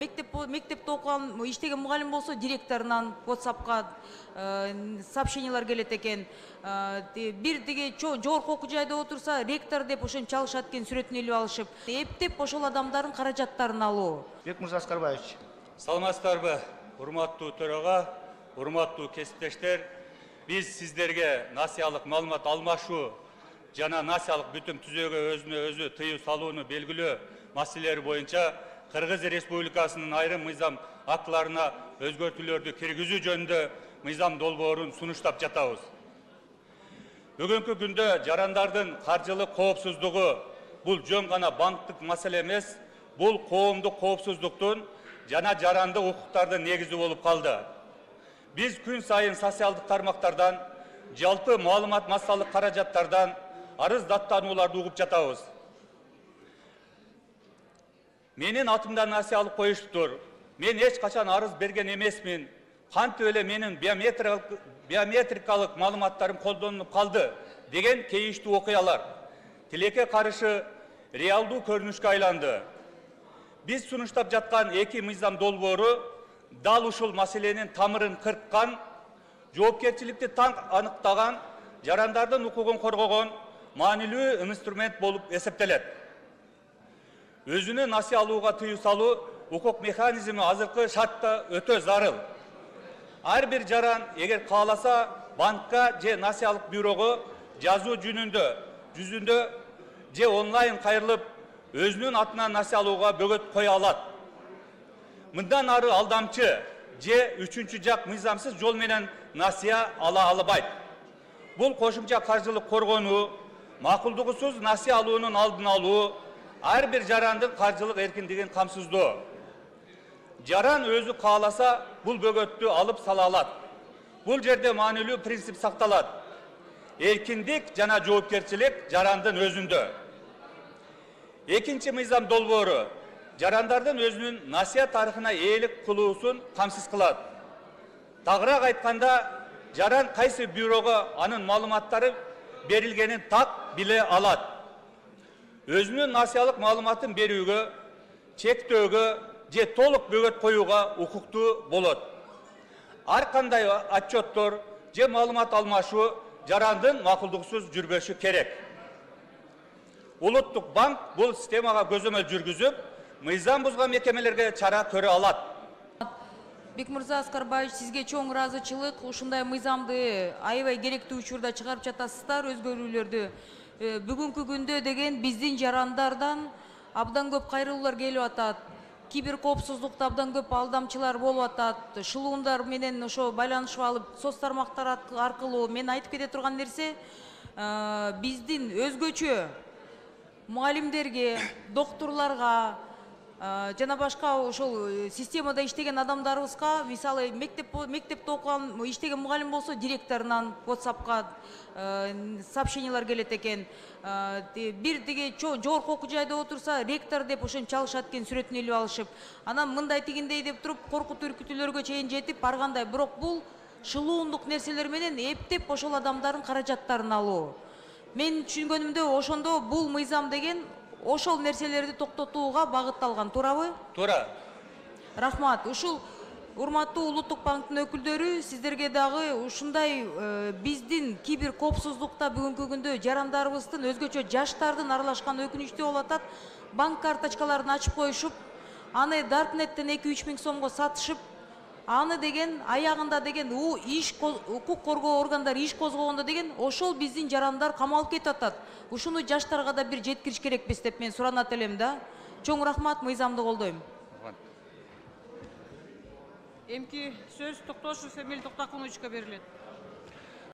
Мектепте окуган иштеген мугалим болсо директорунан WhatsApp'ка сообщениялар келет экен. Бир деге жогорку окуу жайда отурса ректор деп ошон чалышат экен, сүрөтүн илип алышып. Эптеп ошол адамдардын каражаттарын алуу. Бекмырза Аскарбаевич. Саламатсыздарбы, урматтуу төрага, урматтуу кесиптештер. Биз сиздерге насыялык маалымат алмашуу жана насыялык бүтүм түзөөгө өзүнө өзү тыюу салууну белгилөө маселелери боюнча Кыргыз Республикасынын айрым мыйзам актыларына өзгөртүүлөрдү киргизүү жөнүндө мыйзам долбоорун сунуштап жатабыз. Бүгүнкү күндө жарандардын каржылык коопсуздугу бул жөн гана банктык маселе эмес, бул коомдук коопсуздуктун жана жарандык укуктардын негизи болуп калды. Биз күн сайын социалдык тармактардан, жалпы маалымат массалык каражаттардан арыз даттанууларды угуп жатабыз. Менин атымдан насыя алып коюшуптур. Мен эч качан арыз берген эмесмин. Кантип эле менин биометрикалык маалыматтарым колдонулуп калды деген кейиштүү окуялар тилекке каршы реалдуу көрүнүшкө айланды. Биз сунуштап жаткан эки мыйзам долбоору дал ушул маселенин тамырын кырккан, жоопкерчиликти таң аныктаган, жарандардын укугун коргогон маанилүү инструмент болуп эсептелет. Өзүнө насыя алууга тыюу салуу укук механизми азыркы шартта өтө зарыл. Ар бир жаран эгер кааласа банкка же насыялык бюрого жазуу жүзүндө же онлайн кайрылып өзүнүн атынан насыя алууга бөгөт кое алат. Мындан ары алдамчы же үчүнчү жак мыйзамсыз жол менен насыя ала албайт. Бул кошумча каржылык коргонуу, макулдугусуз насыя алуунун алдын алуу, ар бир жарандын каржылык эркиндигин камсыздоо. Жаран өзү кааласа бул бөгөттү алып сала алат. Бул жерде маанилүү принцип сакталат. Эркиндик жана жоопкерчилик жарандын өзүндө. Экинчи мыйзам долбоору жарандардын өзүнүн насыя тарыхына ээлик кылуусун камсыз кылат. Тагыраак айтканда, жаран кайсы бюрого анын маалыматтары берилгенин так биле алат. Өзүнүн насыялык маалыматын берүүгө, чектөөгө же толук бөгөт коюуга укуктуу болот. Ар кандай отчеттор же маалымат алмашуу жарандын макулдуксуз жүрбөшү керек. Улуттук банк бул системага көзөмөл жүргүзүп, мыйзам бузган мекемелерге чара көрө алат. Бекмырза Аскарбаевич, сизге чоң ыраазычылык. Ушундай мыйзамды аябай керектүү учурда чыгарып жатасыздар, өзгөрүүлөрдү. Бүгүнкү күндө деген биздин жарандардан абдан көп кайрылуулар келип атат. Кибер коопсуздукта абдан көп алдамчылар болуп атат. Шылуундар менен ошо байланышып алып, соц тармактар аркылуу мен айтып кете турган нерсе, биздин өзгөчө мугалимдерге, докторлорго жана башка ошол системада иштеген адамдарыбызга, мисалы мектепте окуган иштеген мугалим болсо директорунан WhatsApp'ка сообщениялар келет экен. Бир деге жогорку окуу жайда отурса ректор деп ошон чалышат экен, сүрөтүн илип алышып. Анан мындай тигиндей деп туруп коркутуу үркүтүүлөргө чейин жетип баргандай. Бирок бул шылуундук нерселер менен эптеп ошол адамдардын каражаттарын алуу. Мен түшүнгөнүмдө ошондо бул мыйзам деген ошол нерселерди токтотууга багытталган, туурабы? Туура. Рахмат. Ушул урматтуу Улуттук банктын өкүлдөрү, сиздерге дагы ушундай биздин кибер коопсуздукта бүгүнкү күндө жарандарыбыздын, өзгөчө жаштардын аралашкан өкүнүчтүү болуп атат. Банк карточкаларын ачып коюшуп, аны Даркнеттен 2-3 миң сомго сатышып, аны деген аягында деген укук коргоо органдары иш козгогондо деген ошол биздин жарандар камалып кетип атат. Ушуну жаштарга да бир жеткириш керекпиз деп мен суранат элем да. Чоң рахмат, мыйзамды колдойм. Эмки сөз Токтошев Эмиль Токтокуновичке берилет.